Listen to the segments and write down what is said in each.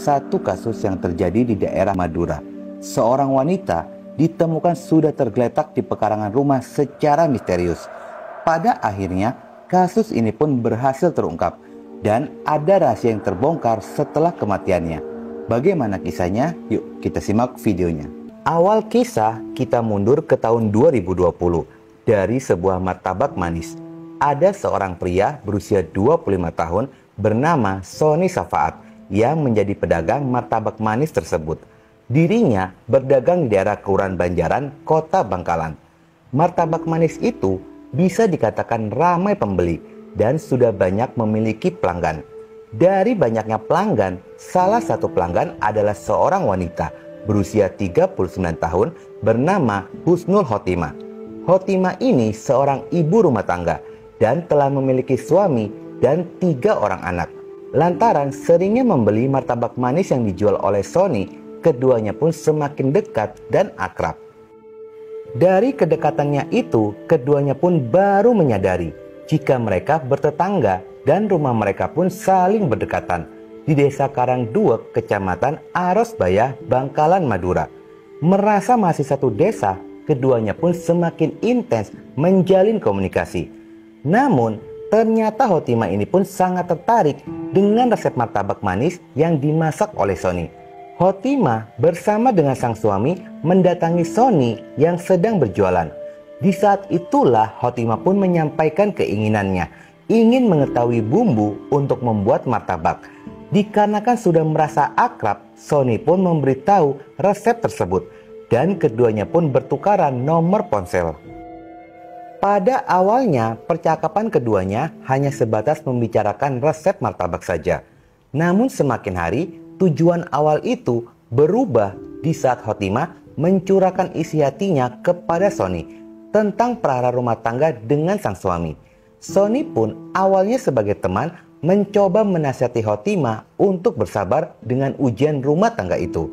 Satu kasus yang terjadi di daerah Madura. Seorang wanita ditemukan sudah tergeletak di pekarangan rumah secara misterius. Pada akhirnya, kasus ini pun berhasil terungkap dan ada rahasia yang terbongkar setelah kematiannya. Bagaimana kisahnya? Yuk kita simak videonya. Awal kisah kita mundur ke tahun 2020 dari sebuah martabak manis. Ada seorang pria berusia 25 tahun bernama Sony Safaat yang menjadi pedagang martabak manis tersebut. Dirinya berdagang di daerah Kelurahan Banjaran, Kota Bangkalan. Martabak manis itu bisa dikatakan ramai pembeli dan sudah banyak memiliki pelanggan. Dari banyaknya pelanggan, salah satu pelanggan adalah seorang wanita berusia 39 tahun bernama Husnul Khotimah. Khotimah ini seorang ibu rumah tangga dan telah memiliki suami dan 3 orang anak. Lantaran seringnya membeli martabak manis yang dijual oleh Sony, keduanya pun semakin dekat dan akrab. Dari kedekatannya itu, keduanya pun baru menyadari jika mereka bertetangga dan rumah mereka pun saling berdekatan di Desa Karangduek, Kecamatan Arosbaya, Bangkalan, Madura. Merasa masih satu desa, keduanya pun semakin intens menjalin komunikasi. Namun, ternyata Khotimah ini pun sangat tertarik dengan resep martabak manis yang dimasak oleh Sony. Khotimah bersama dengan sang suami mendatangi Sony yang sedang berjualan. Di saat itulah Khotimah pun menyampaikan keinginannya, ingin mengetahui bumbu untuk membuat martabak. Dikarenakan sudah merasa akrab, Sony pun memberitahu resep tersebut dan keduanya pun bertukaran nomor ponsel. Pada awalnya, percakapan keduanya hanya sebatas membicarakan resep martabak saja. Namun semakin hari, tujuan awal itu berubah di saat Khotimah mencurahkan isi hatinya kepada Sony tentang perkara rumah tangga dengan sang suami. Sony pun awalnya sebagai teman mencoba menasihati Khotimah untuk bersabar dengan ujian rumah tangga itu.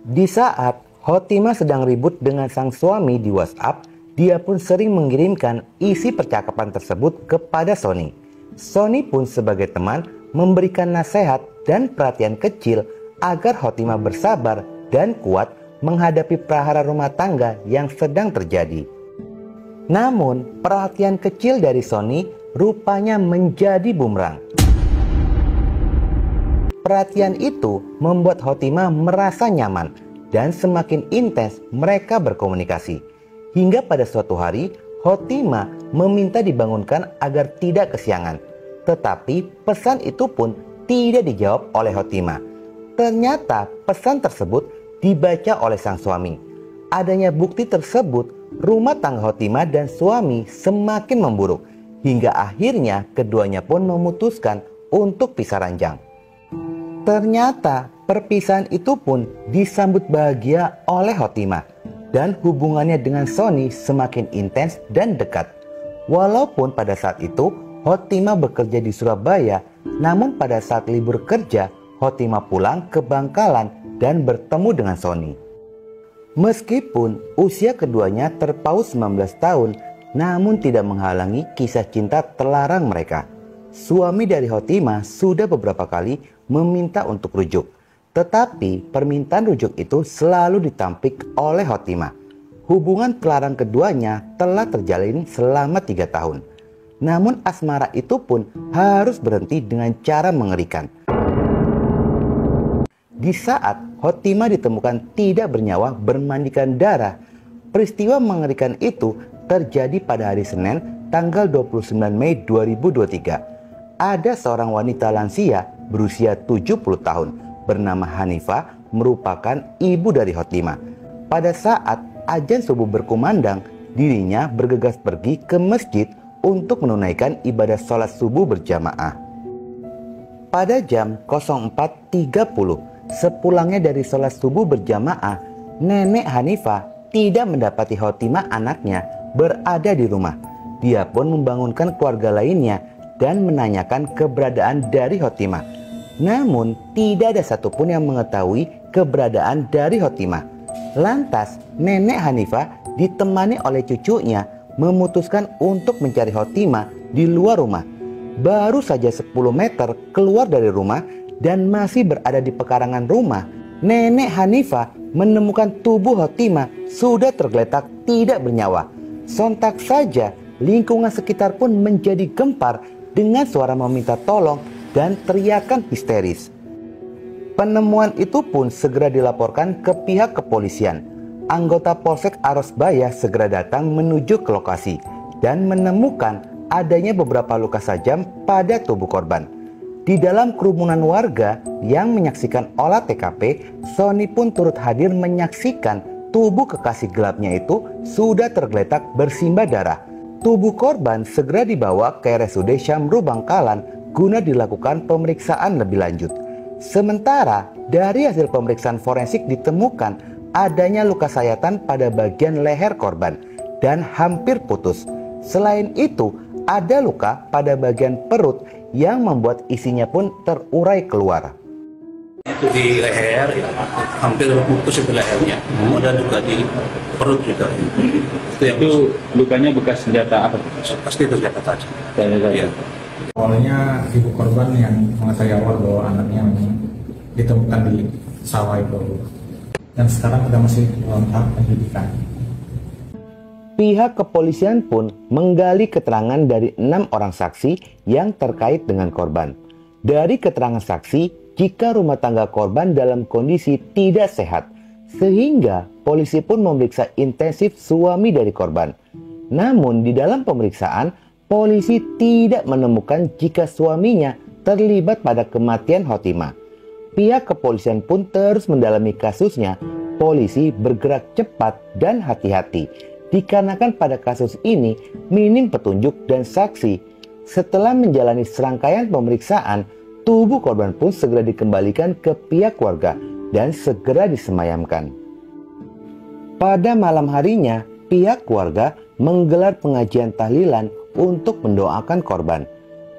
Di saat Khotimah sedang ribut dengan sang suami di WhatsApp, dia pun sering mengirimkan isi percakapan tersebut kepada Sony. Sony pun sebagai teman memberikan nasihat dan perhatian kecil agar Khotimah bersabar dan kuat menghadapi prahara rumah tangga yang sedang terjadi. Namun, perhatian kecil dari Sony rupanya menjadi bumerang. Perhatian itu membuat Khotimah merasa nyaman dan semakin intens mereka berkomunikasi. Hingga pada suatu hari, Khotimah meminta dibangunkan agar tidak kesiangan. Tetapi pesan itu pun tidak dijawab oleh Khotimah. Ternyata pesan tersebut dibaca oleh sang suami. Adanya bukti tersebut, rumah tangga Khotimah dan suami semakin memburuk. Hingga akhirnya keduanya pun memutuskan untuk pisah ranjang. Ternyata perpisahan itu pun disambut bahagia oleh Khotimah. Dan hubungannya dengan Sony semakin intens dan dekat. Walaupun pada saat itu Khotimah bekerja di Surabaya, namun pada saat libur kerja, Khotimah pulang ke Bangkalan dan bertemu dengan Sony. Meskipun usia keduanya terpaut 19 tahun, namun tidak menghalangi kisah cinta terlarang mereka. Suami dari Khotimah sudah beberapa kali meminta untuk rujuk. Tetapi permintaan rujuk itu selalu ditampik oleh Khotimah. Hubungan terlarang keduanya telah terjalin selama 3 tahun. Namun asmara itu pun harus berhenti dengan cara mengerikan. Di saat Khotimah ditemukan tidak bernyawa bermandikan darah, peristiwa mengerikan itu terjadi pada hari Senin tanggal 29 Mei 2023. Ada seorang wanita lansia berusia 70 tahun bernama Hanifah, merupakan ibu dari Khotimah. Pada saat azan subuh berkumandang, dirinya bergegas pergi ke masjid untuk menunaikan ibadah sholat subuh berjamaah. Pada jam 04.30, sepulangnya dari sholat subuh berjamaah, Nenek Hanifah tidak mendapati Khotimah anaknya berada di rumah. Dia pun membangunkan keluarga lainnya dan menanyakan keberadaan dari Khotimah. Namun tidak ada satupun yang mengetahui keberadaan dari Khotimah. Lantas Nenek Hanifah ditemani oleh cucunya memutuskan untuk mencari Khotimah di luar rumah. Baru saja 10 meter keluar dari rumah dan masih berada di pekarangan rumah, Nenek Hanifah menemukan tubuh Khotimah sudah tergeletak tidak bernyawa. Sontak saja lingkungan sekitar pun menjadi gempar dengan suara meminta tolong dan teriakan histeris. Penemuan itu pun segera dilaporkan ke pihak kepolisian. Anggota Polsek Arosbaya segera datang menuju ke lokasi dan menemukan adanya beberapa luka tajam pada tubuh korban. Di dalam kerumunan warga yang menyaksikan olah TKP, Sony pun turut hadir menyaksikan tubuh kekasih gelapnya itu sudah tergeletak bersimbah darah. Tubuh korban segera dibawa ke RSUD Syamru Bangkalan guna dilakukan pemeriksaan lebih lanjut. Sementara dari hasil pemeriksaan forensik ditemukan adanya luka sayatan pada bagian leher korban dan hampir putus. Selain itu, ada luka pada bagian perut yang membuat isinya pun terurai keluar. Itu di leher, hampir putus itu lehernya. Kemudian juga di perut juga. Itu lukanya bekas senjata apa? Pasti itu senjata tajam. Ya. Awalnya ibu korban yang mengetahui awal bahwa anaknya ditemukan di sawah itu, dan sekarang sudah masih dalam tahap penyidikan. Pihak kepolisian pun menggali keterangan dari 6 orang saksi yang terkait dengan korban. Dari keterangan saksi, jika rumah tangga korban dalam kondisi tidak sehat, sehingga polisi pun memeriksa intensif suami dari korban. Namun di dalam pemeriksaan, polisi tidak menemukan jika suaminya terlibat pada kematian Khotimah. Pihak kepolisian pun terus mendalami kasusnya. Polisi bergerak cepat dan hati-hati dikarenakan pada kasus ini minim petunjuk dan saksi. Setelah menjalani serangkaian pemeriksaan, tubuh korban pun segera dikembalikan ke pihak keluarga dan segera disemayamkan. Pada malam harinya, pihak keluarga menggelar pengajian tahlilan untuk mendoakan korban.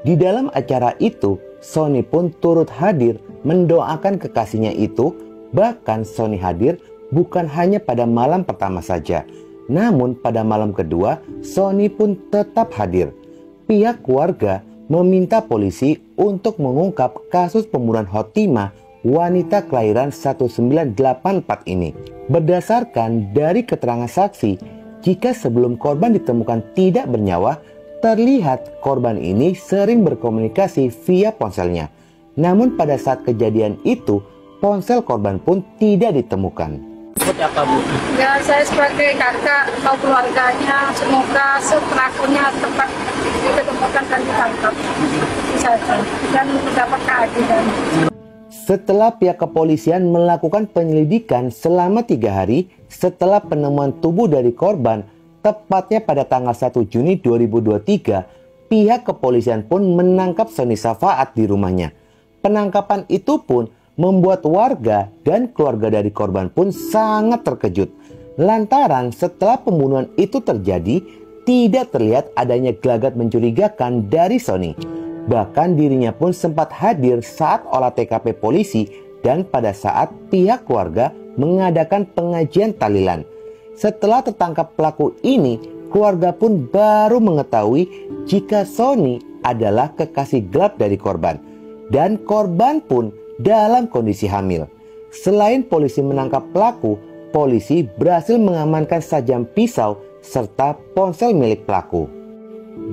Di dalam acara itu, Sony pun turut hadir mendoakan kekasihnya itu. Bahkan Sony hadir bukan hanya pada malam pertama saja, namun pada malam kedua, Sony pun tetap hadir. Pihak keluarga meminta polisi untuk mengungkap kasus pembunuhan Khotimah, wanita kelahiran 1984 ini. Berdasarkan dari keterangan saksi, jika sebelum korban ditemukan tidak bernyawa, terlihat korban ini sering berkomunikasi via ponselnya. Namun pada saat kejadian itu, ponsel korban pun tidak ditemukan. Seperti apa, Bu? Ya, saya sebagai kakak atau keluarganya, semoga pelakunya tepat ditemukan dan ditangkap saja dan mendapat keadilan. Setelah pihak kepolisian melakukan penyelidikan selama 3 hari setelah penemuan tubuh dari korban, tepatnya pada tanggal 1 Juni 2023, pihak kepolisian pun menangkap Sony Safaat di rumahnya. Penangkapan itu pun membuat warga dan keluarga dari korban pun sangat terkejut. Lantaran setelah pembunuhan itu terjadi, tidak terlihat adanya gelagat mencurigakan dari Sony. Bahkan dirinya pun sempat hadir saat olah TKP polisi dan pada saat pihak keluarga mengadakan pengajian tahlilan. Setelah tertangkap pelaku ini, keluarga pun baru mengetahui jika Sony adalah kekasih gelap dari korban. Dan korban pun dalam kondisi hamil. Selain polisi menangkap pelaku, polisi berhasil mengamankan sajam pisau serta ponsel milik pelaku.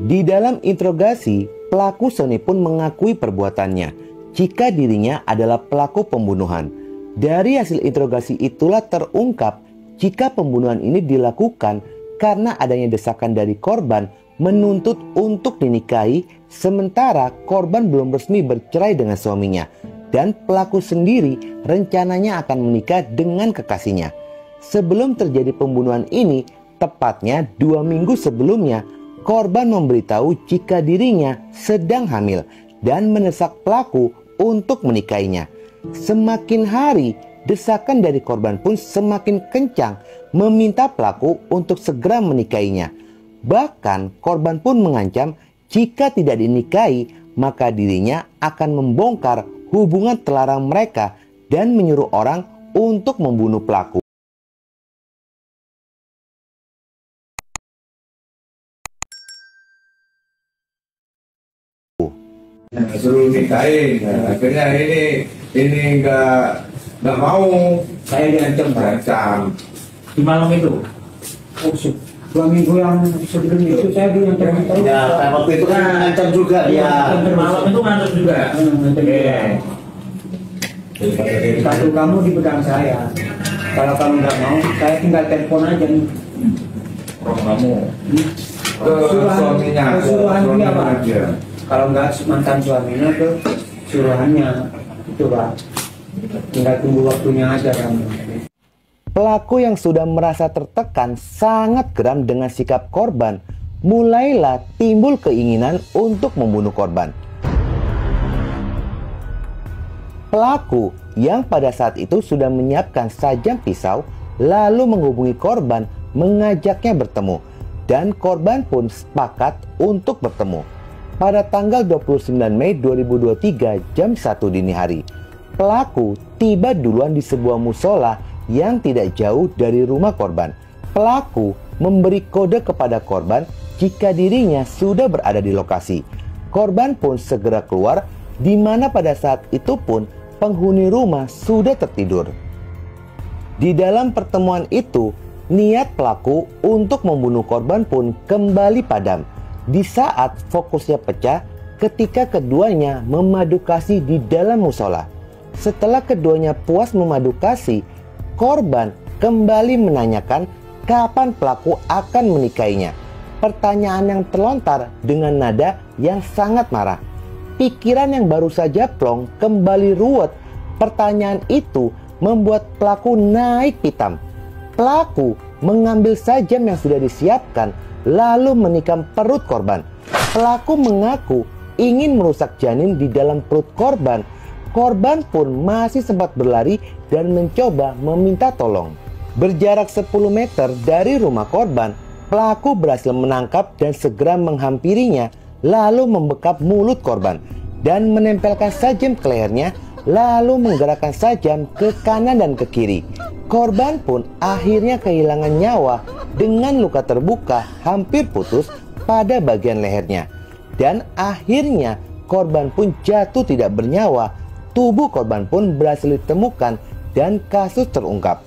Di dalam interogasi, pelaku Sony pun mengakui perbuatannya jika dirinya adalah pelaku pembunuhan. Dari hasil interogasi itulah terungkap jika pembunuhan ini dilakukan karena adanya desakan dari korban menuntut untuk dinikahi, sementara korban belum resmi bercerai dengan suaminya. Dan pelaku sendiri rencananya akan menikah dengan kekasihnya. Sebelum terjadi pembunuhan ini, tepatnya 2 minggu sebelumnya, korban memberitahu jika dirinya sedang hamil dan mendesak pelaku untuk menikahinya. Semakin hari, desakan dari korban pun semakin kencang meminta pelaku untuk segera menikahinya. Bahkan korban pun mengancam jika tidak dinikahi maka dirinya akan membongkar hubungan terlarang mereka dan menyuruh orang untuk membunuh pelaku. Suruh nikahin, akhirnya ini nggak mau, saya diancam. Di malam itu, oh, 2 minggu yang sebelum itu saya diancam. Ya, waktu itu kan ancam juga ya. Malam itu ngantuk juga. Satu kamu di pedang saya. Kalau kamu nggak mau, saya tinggal telepon aja nih. Oh, kamu ke suaminya, Suruhan dia Pak. aja. Kalau nggak mantan suaminya ke suruhannya, itu Pak. Tinggal tunggu waktunya aja kamu. Pelaku yang sudah merasa tertekan sangat geram dengan sikap korban, mulailah timbul keinginan untuk membunuh korban. Pelaku yang pada saat itu sudah menyiapkan sajam pisau lalu menghubungi korban mengajaknya bertemu, dan korban pun sepakat untuk bertemu. Pada tanggal 29 Mei 2023 jam 1 dini hari, pelaku tiba duluan di sebuah musola yang tidak jauh dari rumah korban. Pelaku memberi kode kepada korban jika dirinya sudah berada di lokasi. Korban pun segera keluar, di mana pada saat itu pun penghuni rumah sudah tertidur. Di dalam pertemuan itu, niat pelaku untuk membunuh korban pun kembali padam. Di saat fokusnya pecah ketika keduanya memadu kasih di dalam musola. Setelah keduanya puas memadu kasih, korban kembali menanyakan kapan pelaku akan menikahinya. Pertanyaan yang terlontar dengan nada yang sangat marah. Pikiran yang baru saja plong kembali ruwet. Pertanyaan itu membuat pelaku naik pitam. Pelaku mengambil sajam yang sudah disiapkan lalu menikam perut korban. Pelaku mengaku ingin merusak janin di dalam perut korban. Korban pun masih sempat berlari dan mencoba meminta tolong. Berjarak 10 meter dari rumah korban, pelaku berhasil menangkap dan segera menghampirinya, lalu membekap mulut korban dan menempelkan sajam ke lehernya, lalu menggerakkan sajam ke kanan dan ke kiri. Korban pun akhirnya kehilangan nyawa dengan luka terbuka hampir putus pada bagian lehernya. Dan akhirnya korban pun jatuh tidak bernyawa. Tubuh korban pun berhasil ditemukan dan kasus terungkap.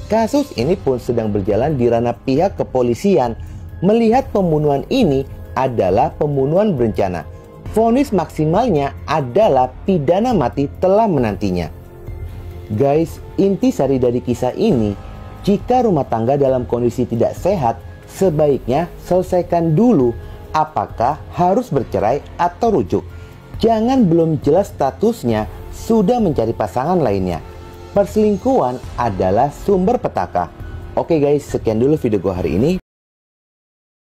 Kasus ini pun sedang berjalan di ranah pihak kepolisian. Melihat pembunuhan ini adalah pembunuhan berencana. Vonis maksimalnya adalah pidana mati telah menantinya. Guys, intisari dari kisah ini, jika rumah tangga dalam kondisi tidak sehat, sebaiknya selesaikan dulu apakah harus bercerai atau rujuk. Jangan belum jelas statusnya sudah mencari pasangan lainnya. Perselingkuhan adalah sumber petaka. Oke guys, sekian dulu video gue hari ini.